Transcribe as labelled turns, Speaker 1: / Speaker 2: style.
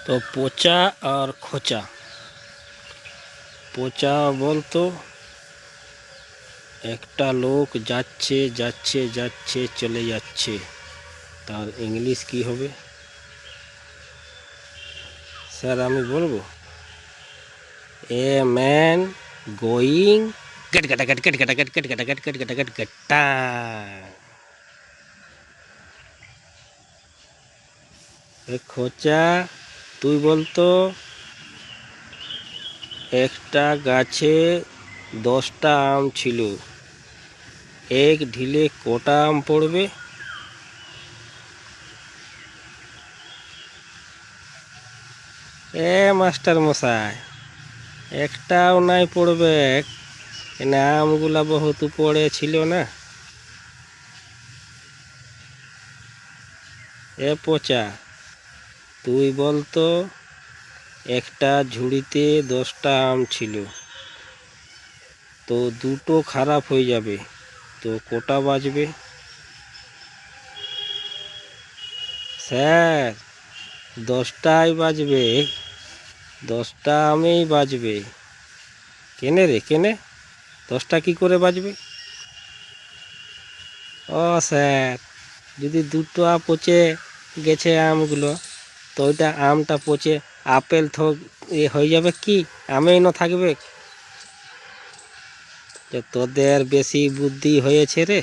Speaker 1: तो पोचा और खोचा। पोचा बोलतो একটা লোক যাচ্ছে যাচ্ছে যাচ্ছে চলে যাচ্ছে, তার ইংলিশ কি হবে স্যার? আমি বলবো a man going got got got got got got got got got got got got gotta. খোঁচা তুই বলতো একটা গাছে 10টা আম ছিল, এক ঢিলে কটা আম পড়বে? মাস্টার মশাই, একটাও নাই পড়বে, আমগুলা বহুত উপরে ছিল না। পচা তুই বলতো একটা ঝুড়িতে 10টা আম ছিল, তো দুটো খারাপ হয়ে যাবে, তো কটা বাজবে? স্যার 10টাই বাজবে, 10টা আমেই বাজবে। কেনে রে কেনে? 10টা কি করে বাজবে? ও স্যার, যদি দুটো পচে গেছে আমগুলো, তো ওইটা আমটা পচে আপেল হয়ে যাবে, কি আমেই না থাকবে? তোদের বেশি বুদ্ধি হয়েছে রে।